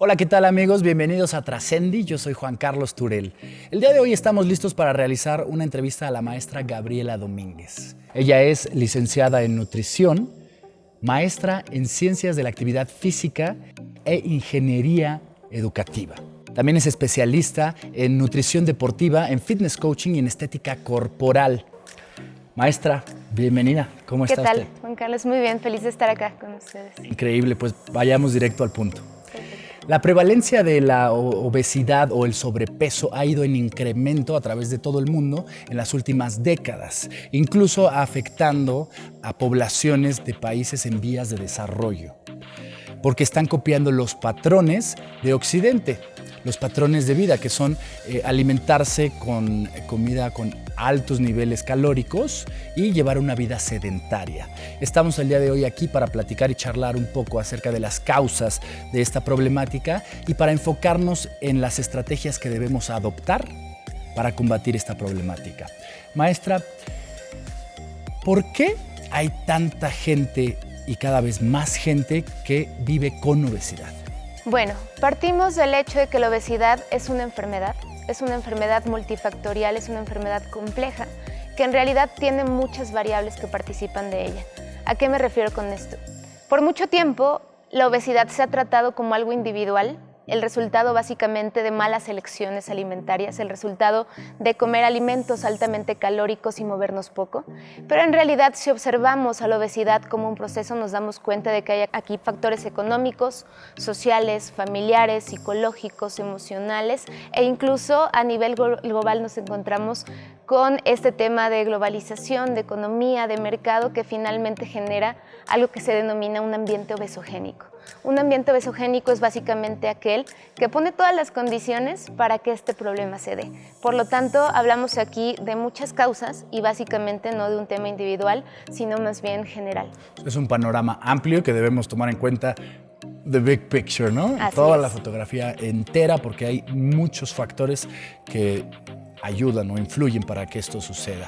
Hola, ¿qué tal amigos? Bienvenidos a Trascendi, yo soy Juan Carlos Turel. El día de hoy estamos listos para realizar una entrevista a la maestra Gabriela Domínguez. Ella es licenciada en nutrición, maestra en ciencias de la actividad física e ingeniería educativa. También es especialista en nutrición deportiva, en fitness coaching y en estética corporal. Maestra, bienvenida. ¿Cómo está usted? ¿Qué tal, Juan Carlos? Muy bien, feliz de estar acá con ustedes. Increíble, pues vayamos directo al punto. La prevalencia de la obesidad o el sobrepeso ha ido en incremento a través de todo el mundo en las últimas décadas, incluso afectando a poblaciones de países en vías de desarrollo, porque están copiando los patrones de Occidente, los patrones de vida, que son alimentarse con comida con altos niveles calóricos y llevar una vida sedentaria. Estamos el día de hoy aquí para platicar y charlar un poco acerca de las causas de esta problemática y para enfocarnos en las estrategias que debemos adoptar para combatir esta problemática. Maestra, ¿por qué hay tanta gente y cada vez más gente que vive con obesidad? Bueno, partimos del hecho de que la obesidad es una enfermedad multifactorial, es una enfermedad compleja, que en realidad tiene muchas variables que participan de ella. ¿A qué me refiero con esto? Por mucho tiempo, la obesidad se ha tratado como algo individual, el resultado básicamente de malas elecciones alimentarias, el resultado de comer alimentos altamente calóricos y movernos poco. Pero en realidad, si observamos a la obesidad como un proceso, nos damos cuenta de que hay aquí factores económicos, sociales, familiares, psicológicos, emocionales e incluso a nivel global nos encontramos con este tema de globalización, de economía, de mercado, que finalmente genera algo que se denomina un ambiente obesogénico. Un ambiente obesogénico es básicamente aquel que pone todas las condiciones para que este problema se dé. Por lo tanto, hablamos aquí de muchas causas y básicamente no de un tema individual, sino más bien general. Es un panorama amplio que debemos tomar en cuenta. The big picture, ¿no? Así Toda es. la fotografía entera, porque hay muchos factores que ayudan o influyen para que esto suceda.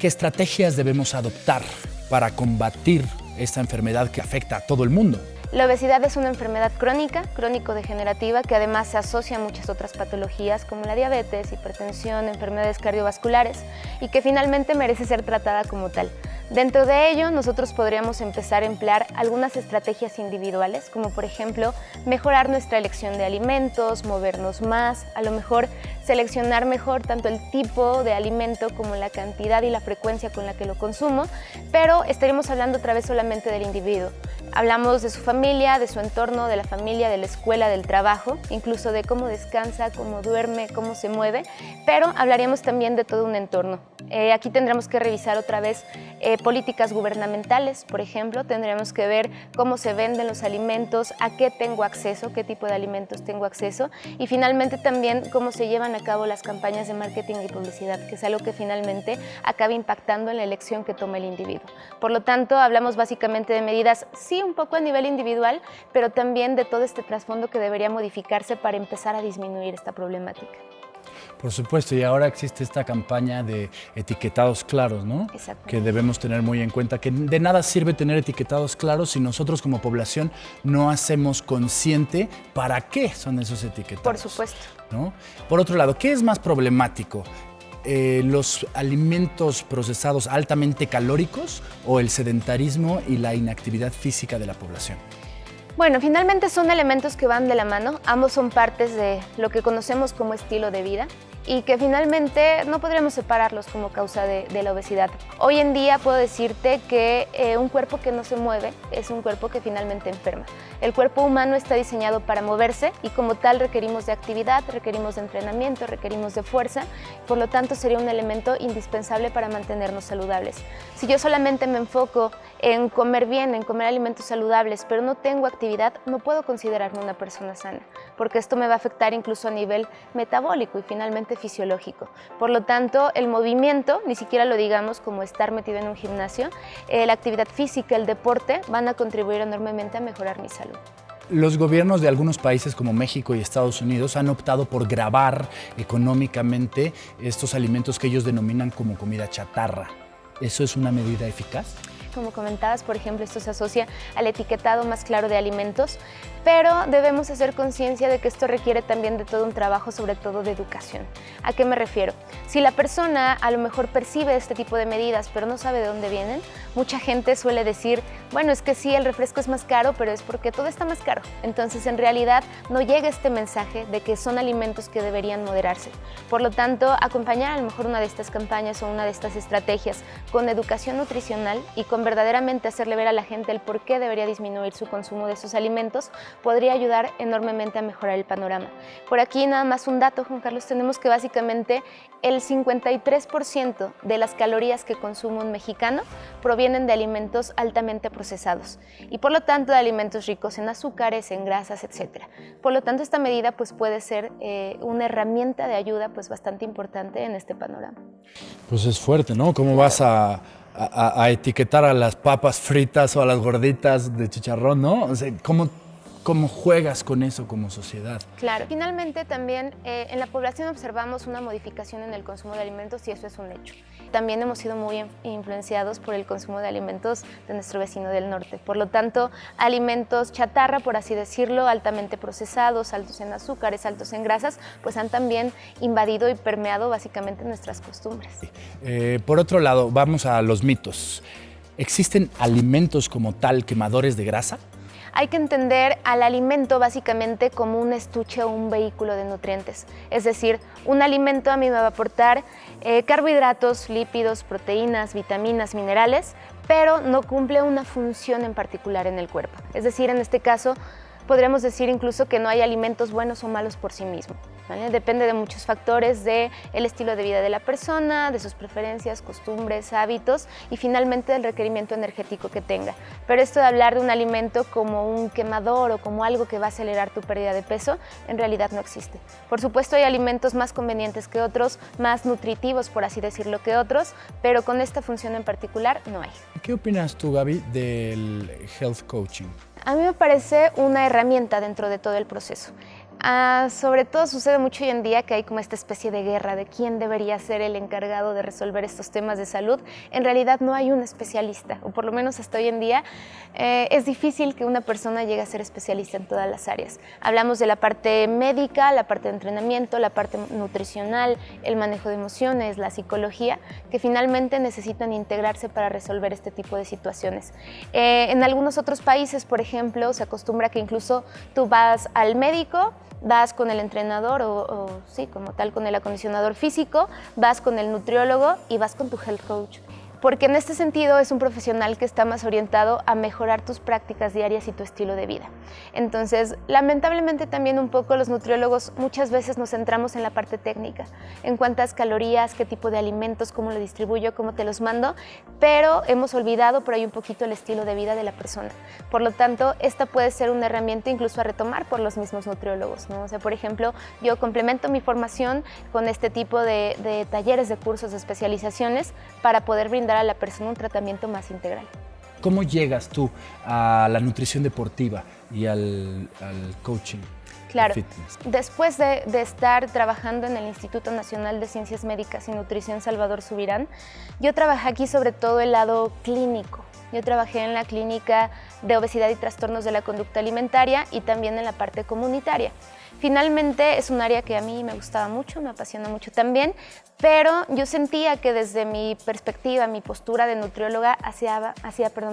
¿Qué estrategias debemos adoptar para combatir esta enfermedad que afecta a todo el mundo? La obesidad es una enfermedad crónica, crónico-degenerativa, que además se asocia a muchas otras patologías como la diabetes, hipertensión, enfermedades cardiovasculares y que finalmente merece ser tratada como tal. Dentro de ello, nosotros podríamos empezar a emplear algunas estrategias individuales, como por ejemplo, mejorar nuestra elección de alimentos, movernos más, a lo mejor seleccionar mejor tanto el tipo de alimento como la cantidad y la frecuencia con la que lo consumo, pero estaríamos hablando otra vez solamente del individuo. Hablamos de su familia, de su entorno, de la familia, de la escuela, del trabajo, incluso de cómo descansa, cómo duerme, cómo se mueve, pero hablaríamos también de todo un entorno. Aquí tendremos que revisar otra vez políticas gubernamentales, por ejemplo, tendremos que ver cómo se venden los alimentos, a qué tengo acceso, qué tipo de alimentos tengo acceso y finalmente también cómo se llevan a cabo las campañas de marketing y publicidad, que es algo que finalmente acaba impactando en la elección que toma el individuo. Por lo tanto, hablamos básicamente de medidas, sí, un poco a nivel individual, pero también de todo este trasfondo que debería modificarse para empezar a disminuir esta problemática. Por supuesto, y ahora existe esta campaña de etiquetados claros, ¿no? Exacto. Que debemos tener muy en cuenta, que de nada sirve tener etiquetados claros si nosotros como población no hacemos consciente para qué son esos etiquetados. Por supuesto. ¿No? Por otro lado, ¿qué es más problemático? ¿Los alimentos procesados altamente calóricos o el sedentarismo y la inactividad física de la población? Bueno, finalmente son elementos que van de la mano, ambos son partes de lo que conocemos como estilo de vida y que finalmente no podremos separarlos como causa de la obesidad. Hoy en día puedo decirte que un cuerpo que no se mueve es un cuerpo que finalmente enferma. El cuerpo humano está diseñado para moverse y como tal requerimos de actividad, requerimos de entrenamiento, requerimos de fuerza, por lo tanto sería un elemento indispensable para mantenernos saludables. Si yo solamente me enfoco en comer bien, en comer alimentos saludables, pero no tengo actividad, no puedo considerarme una persona sana, porque esto me va a afectar incluso a nivel metabólico y finalmente fisiológico. Por lo tanto, el movimiento, ni siquiera lo digamos como estar metido en un gimnasio, la actividad física, el deporte, van a contribuir enormemente a mejorar mi salud. Los gobiernos de algunos países como México y Estados Unidos han optado por gravar económicamente estos alimentos que ellos denominan como comida chatarra. ¿Eso es una medida eficaz? Como comentabas, por ejemplo, esto se asocia al etiquetado más claro de alimentos, pero debemos hacer conciencia de que esto requiere también de todo un trabajo, sobre todo de educación. ¿A qué me refiero? Si la persona a lo mejor percibe este tipo de medidas, pero no sabe de dónde vienen, mucha gente suele decir, bueno, es que sí, el refresco es más caro, pero es porque todo está más caro. Entonces, en realidad, no llega este mensaje de que son alimentos que deberían moderarse. Por lo tanto, acompañar a lo mejor una de estas campañas o una de estas estrategias con educación nutricional y con verdaderamente hacerle ver a la gente el por qué debería disminuir su consumo de esos alimentos, podría ayudar enormemente a mejorar el panorama. Por aquí nada más un dato, Juan Carlos, tenemos que básicamente el 53% de las calorías que consume un mexicano provienen de alimentos altamente procesados y por lo tanto de alimentos ricos en azúcares, en grasas, etc. Por lo tanto, esta medida pues, puede ser una herramienta de ayuda pues, bastante importante en este panorama. Pues es fuerte, ¿no? ¿Cómo vas a etiquetar a las papas fritas o a las gorditas de chicharrón, ¿no? O sea, ¿cómo juegas con eso como sociedad? Claro. Finalmente, también en la población observamos una modificación en el consumo de alimentos y eso es un hecho. También hemos sido muy influenciados por el consumo de alimentos de nuestro vecino del norte. Por lo tanto, alimentos chatarra, por así decirlo, altamente procesados, altos en azúcares, altos en grasas, pues han también invadido y permeado básicamente nuestras costumbres. Por otro lado, vamos a los mitos. ¿Existen alimentos como tal quemadores de grasa? Hay que entender al alimento básicamente como un estuche o un vehículo de nutrientes. Es decir, un alimento a mí me va a aportar carbohidratos, lípidos, proteínas, vitaminas, minerales, pero no cumple una función en particular en el cuerpo. Es decir, en este caso, podríamos decir incluso que no hay alimentos buenos o malos por sí mismos, ¿vale? Depende de muchos factores, del estilo de vida de la persona, de sus preferencias, costumbres, hábitos y finalmente del requerimiento energético que tenga. Pero esto de hablar de un alimento como un quemador o como algo que va a acelerar tu pérdida de peso, en realidad no existe. Por supuesto, hay alimentos más convenientes que otros, más nutritivos, por así decirlo, que otros, pero con esta función en particular no hay. ¿Qué opinas tú, Gaby, del health coaching? A mí me parece una herramienta dentro de todo el proceso. Sobre todo sucede mucho hoy en día que hay como esta especie de guerra de quién debería ser el encargado de resolver estos temas de salud. En realidad no hay un especialista, o por lo menos hasta hoy en día es difícil que una persona llegue a ser especialista en todas las áreas. Hablamos de la parte médica, la parte de entrenamiento, la parte nutricional, el manejo de emociones, la psicología, que finalmente necesitan integrarse para resolver este tipo de situaciones. En algunos otros países, por ejemplo, se acostumbra que incluso tú vas al médico, vas con el entrenador o sí, como tal, con el acondicionador físico, vas con el nutriólogo y vas con tu health coach. Porque en este sentido es un profesional que está más orientado a mejorar tus prácticas diarias y tu estilo de vida. Entonces, lamentablemente también un poco los nutriólogos muchas veces nos centramos en la parte técnica, en cuántas calorías, qué tipo de alimentos, cómo lo distribuyo, cómo te los mando, pero hemos olvidado por ahí un poquito el estilo de vida de la persona. Por lo tanto, esta puede ser una herramienta incluso a retomar por los mismos nutriólogos, ¿no? O sea, por ejemplo, yo complemento mi formación con este tipo de talleres, de cursos, de especializaciones para poder brindar a la persona un tratamiento más integral. ¿Cómo llegas tú a la nutrición deportiva y al coaching? Claro, fitness? Después de estar trabajando en el Instituto Nacional de Ciencias Médicas y Nutrición Salvador Subirán, yo trabajé aquí sobre todo el lado clínico. Yo trabajé en la clínica de obesidad y trastornos de la conducta alimentaria y también en la parte comunitaria. Finalmente es un área que a mí me gustaba mucho, me apasiona mucho también, pero yo sentía que desde mi perspectiva, mi postura de nutrióloga, hacía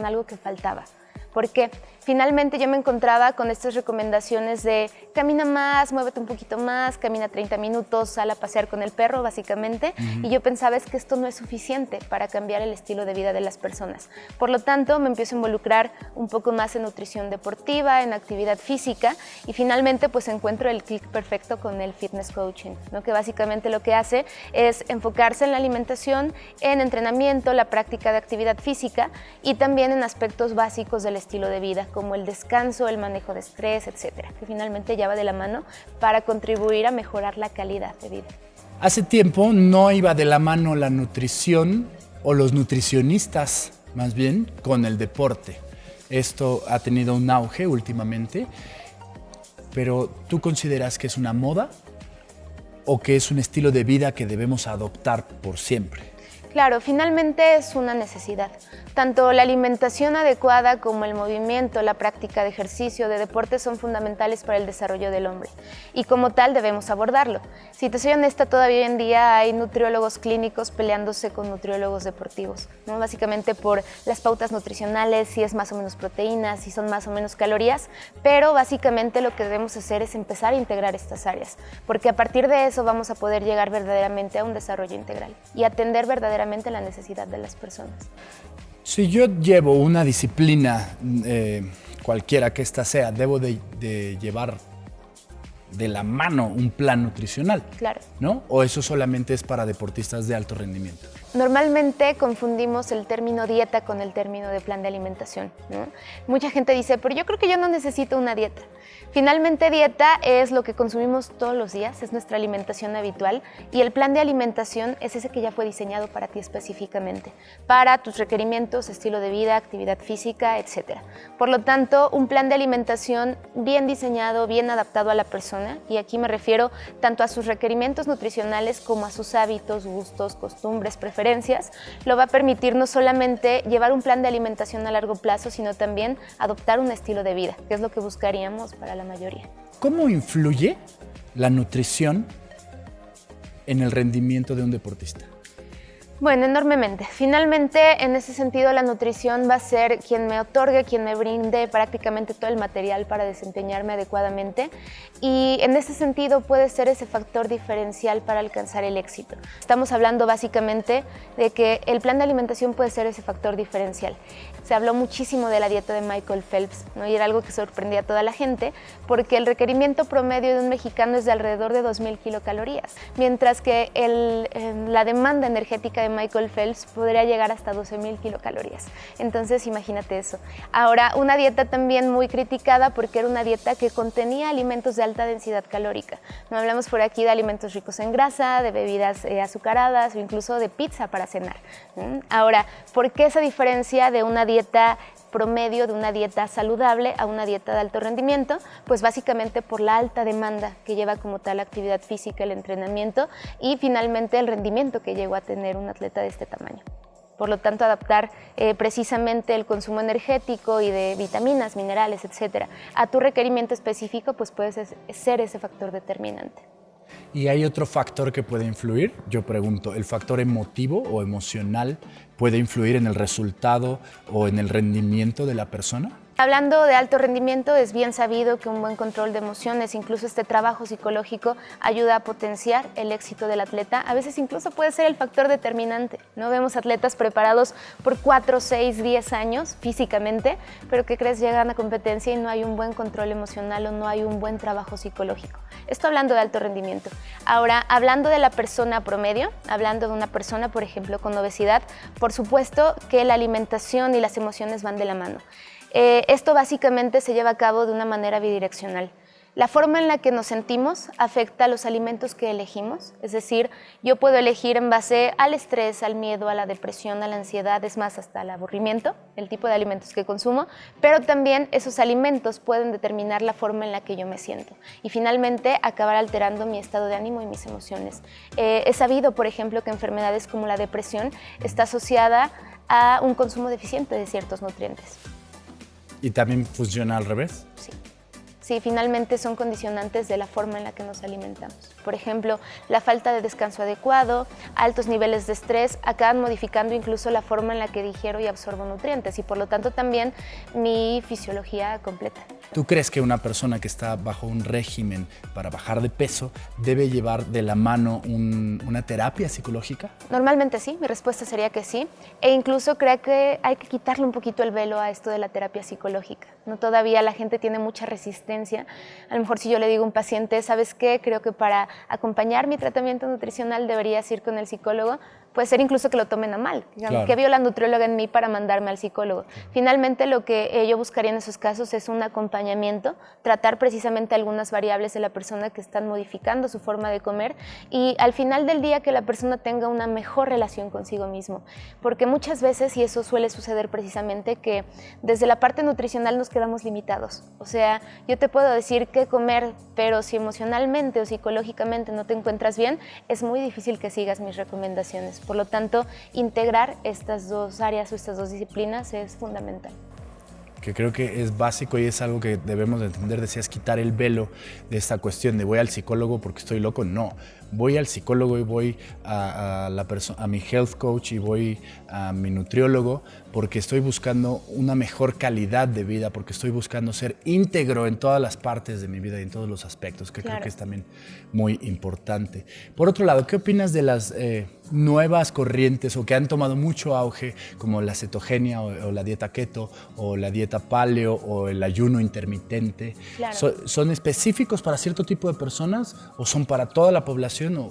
algo que faltaba. ¿Por qué? Finalmente yo me encontraba con estas recomendaciones de camina más, muévete un poquito más, camina 30 minutos, sal a pasear con el perro básicamente, y yo pensaba es que esto no es suficiente para cambiar el estilo de vida de las personas. Por lo tanto, me empiezo a involucrar un poco más en nutrición deportiva, en actividad física y finalmente pues encuentro el clic perfecto con el fitness coaching, ¿no? Que básicamente lo que hace es enfocarse en la alimentación, en entrenamiento, la práctica de actividad física y también en aspectos básicos del estilo de vida, como el descanso, el manejo de estrés, etcétera, que finalmente ya va de la mano para contribuir a mejorar la calidad de vida. Hace tiempo no iba de la mano la nutrición o los nutricionistas, más bien, con el deporte. Esto ha tenido un auge últimamente, pero ¿tú consideras que es una moda o que es un estilo de vida que debemos adoptar por siempre? Claro, finalmente es una necesidad. tanto la alimentación adecuada como el movimiento, la práctica de ejercicio, de deporte son fundamentales para el desarrollo del hombre y como tal debemos abordarlo. Si te soy honesta, todavía hoy en día hay nutriólogos clínicos peleándose con nutriólogos deportivos, ¿no? Básicamente por las pautas nutricionales, si es más o menos proteínas, si son más o menos calorías, pero básicamente lo que debemos hacer es empezar a integrar estas áreas, porque a partir de eso vamos a poder llegar verdaderamente a un desarrollo integral y atender verdaderamente la necesidad de las personas. Si yo llevo una disciplina, cualquiera que ésta sea, debo de llevar de la mano un plan nutricional, Claro. ¿no? ¿O eso solamente es para deportistas de alto rendimiento? Normalmente confundimos el término dieta con el término de plan de alimentación, ¿no? Mucha gente dice, pero yo creo que yo no necesito una dieta. Finalmente, dieta es lo que consumimos todos los días, es nuestra alimentación habitual y el plan de alimentación es ese que ya fue diseñado para ti específicamente, para tus requerimientos, estilo de vida, actividad física, etc. Por lo tanto, un plan de alimentación bien diseñado, bien adaptado a la persona, y aquí me refiero tanto a sus requerimientos nutricionales como a sus hábitos, gustos, costumbres, preferencias, lo va a permitir no solamente llevar un plan de alimentación a largo plazo, sino también adoptar un estilo de vida, que es lo que buscaríamos para la mayoría. ¿Cómo influye la nutrición en el rendimiento de un deportista? Bueno, enormemente. Finalmente, en ese sentido, la nutrición va a ser quien me otorgue, quien me brinde prácticamente todo el material para desempeñarme adecuadamente y en ese sentido puede ser ese factor diferencial para alcanzar el éxito. Estamos hablando básicamente de que el plan de alimentación puede ser ese factor diferencial. Se habló muchísimo de la dieta de Michael Phelps, ¿no? Y era algo que sorprendía a toda la gente porque el requerimiento promedio de un mexicano es de alrededor de 2,000 kilocalorías, mientras que la demanda energética de Michael Phelps podría llegar hasta 12,000 kilocalorías. Entonces, imagínate eso. Ahora, una dieta también muy criticada porque era una dieta que contenía alimentos de alta densidad calórica. No hablamos por aquí de alimentos ricos en grasa, de bebidas azucaradas o incluso de pizza para cenar. Ahora, ¿por qué esa diferencia de una dieta promedio, de una dieta saludable a una dieta de alto rendimiento? Pues básicamente por la alta demanda que lleva como tal la actividad física, el entrenamiento y finalmente el rendimiento que llegó a tener un atleta de este tamaño. Por lo tanto, adaptar precisamente el consumo energético y de vitaminas, minerales, etcétera, a tu requerimiento específico, pues puede ser ese factor determinante. ¿Y hay otro factor que puede influir? Yo pregunto, ¿el factor emotivo o emocional puede influir en el resultado o en el rendimiento de la persona? Hablando de alto rendimiento, es bien sabido que un buen control de emociones, incluso este trabajo psicológico, ayuda a potenciar el éxito del atleta. A veces incluso puede ser el factor determinante, ¿no? Vemos atletas preparados por 4, 6, 10 años físicamente, pero ¿qué crees? Llegan a competencia y no hay un buen control emocional o no hay un buen trabajo psicológico. Esto hablando de alto rendimiento. Ahora, hablando de la persona promedio, hablando de una persona, por ejemplo, con obesidad, por supuesto que la alimentación y las emociones van de la mano. Esto básicamente se lleva a cabo de una manera bidireccional. La forma en la que nos sentimos afecta a los alimentos que elegimos, es decir, yo puedo elegir en base al estrés, al miedo, a la depresión, a la ansiedad, es más, hasta al aburrimiento, el tipo de alimentos que consumo, pero también esos alimentos pueden determinar la forma en la que yo me siento y finalmente acabar alterando mi estado de ánimo y mis emociones. Es sabido, por ejemplo, que enfermedades como la depresión está asociada a un consumo deficiente de ciertos nutrientes. ¿Y también funciona al revés? Sí. Sí, finalmente son condicionantes de la forma en la que nos alimentamos. Por ejemplo, la falta de descanso adecuado, altos niveles de estrés, acaban modificando incluso la forma en la que digiero y absorbo nutrientes y por lo tanto también mi fisiología completa. ¿Tú crees que una persona que está bajo un régimen para bajar de peso debe llevar de la mano una terapia psicológica? Normalmente sí, mi respuesta sería que sí. E incluso creo que hay que quitarle un poquito el velo a esto de la terapia psicológica. No, todavía la gente tiene mucha resistencia. A lo mejor si yo le digo a un paciente, ¿sabes qué? Creo que para acompañar mi tratamiento nutricional deberías ir con el psicólogo. Puede ser incluso que lo tomen a mal. Claro. ¿Qué vio la nutrióloga en mí para mandarme al psicólogo? Finalmente, lo que yo buscaría en esos casos es un acompañamiento, tratar precisamente algunas variables de la persona que están modificando su forma de comer y al final del día que la persona tenga una mejor relación consigo mismo. Porque muchas veces, y eso suele suceder precisamente, que desde la parte nutricional nos quedamos limitados. O sea, yo te puedo decir qué comer, pero si emocionalmente o psicológicamente no te encuentras bien, es muy difícil que sigas mis recomendaciones. emociones. Por lo tanto, integrar estas dos áreas o estas dos disciplinas es fundamental. Que creo que es básico y es algo que debemos de entender. Decías, quitar el velo de esta cuestión de voy al psicólogo porque estoy loco. No, voy al psicólogo y voy a mi health coach y voy a mi nutriólogo porque estoy buscando una mejor calidad de vida, porque estoy buscando ser íntegro en todas las partes de mi vida y en todos los aspectos, que creo que es también muy importante. Por otro lado, ¿qué opinas de las nuevas corrientes o que han tomado mucho auge, como la cetogenia o la dieta keto o la dieta paleo o el ayuno intermitente? ¿Son específicos para cierto tipo de personas o son para toda la población? ¿O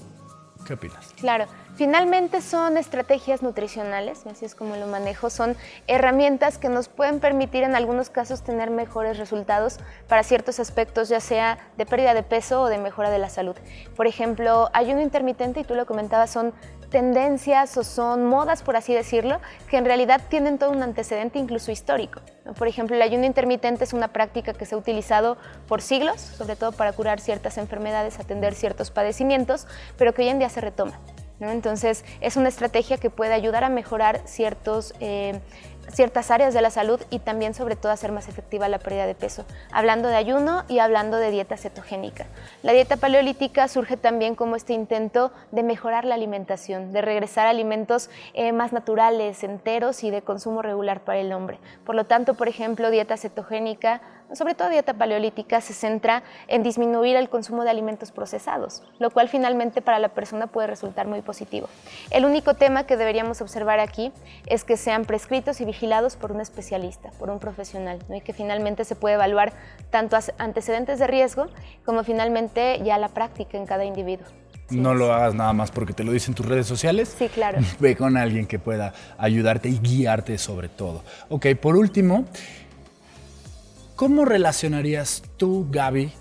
qué opinas? Claro, finalmente son estrategias nutricionales, así es como lo manejo, son herramientas que nos pueden permitir en algunos casos tener mejores resultados para ciertos aspectos, ya sea de pérdida de peso o de mejora de la salud. Por ejemplo, ayuno intermitente, y tú lo comentabas, son tendencias o son modas, por así decirlo, que en realidad tienen todo un antecedente incluso histórico. Por ejemplo, el ayuno intermitente es una práctica que se ha utilizado por siglos, sobre todo para curar ciertas enfermedades, atender ciertos padecimientos, pero que hoy en día se retoma, ¿no? Entonces, es una estrategia que puede ayudar a mejorar ciertas áreas de la salud y también, sobre todo, hacer más efectiva la pérdida de peso. Hablando de ayuno y hablando de dieta cetogénica. La dieta paleolítica surge también como este intento de mejorar la alimentación, de regresar a alimentos más naturales, enteros y de consumo regular para el hombre. Por lo tanto, por ejemplo, dieta cetogénica, sobre todo dieta paleolítica, se centra en disminuir el consumo de alimentos procesados, lo cual finalmente para la persona puede resultar muy positivo. El único tema que deberíamos observar aquí es que sean prescritos y vigilados por un especialista, por un profesional, ¿no? Y que finalmente se puede evaluar tanto antecedentes de riesgo como finalmente ya la práctica en cada individuo. No lo hagas nada más porque te lo dicen tus redes sociales. Sí, claro. Ve con alguien que pueda ayudarte y guiarte sobre todo. Ok, por último, ¿cómo relacionarías tú, Gaby,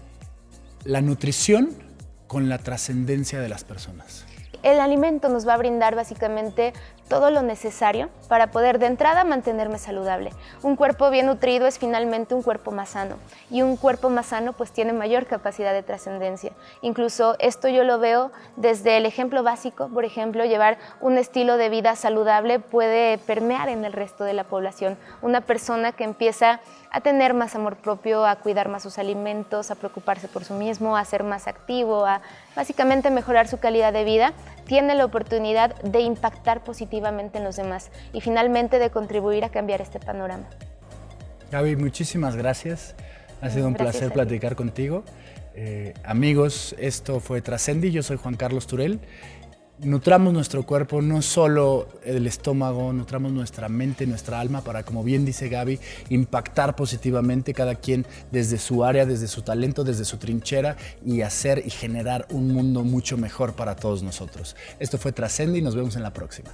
la nutrición con la trascendencia de las personas? El alimento nos va a brindar básicamente todo lo necesario para poder de entrada mantenerme saludable. Un cuerpo bien nutrido es finalmente un cuerpo más sano y un cuerpo más sano pues tiene mayor capacidad de trascendencia. Incluso esto yo lo veo desde el ejemplo básico, por ejemplo, llevar un estilo de vida saludable puede permear en el resto de la población. Una persona que empieza a tener más amor propio, a cuidar más sus alimentos, a preocuparse por sí mismo, a ser más activo, a básicamente mejorar su calidad de vida, tiene la oportunidad de impactar positivamente en los demás y finalmente de contribuir a cambiar este panorama. Gaby, muchísimas gracias. Ha sido un placer platicar contigo. Amigos, esto fue Trascendi. Yo soy Juan Carlos Turel. Nutramos nuestro cuerpo, no solo el estómago, nutramos nuestra mente, nuestra alma para, como bien dice Gaby, impactar positivamente cada quien desde su área, desde su talento, desde su trinchera y hacer y generar un mundo mucho mejor para todos nosotros. Esto fue Trascendi y nos vemos en la próxima.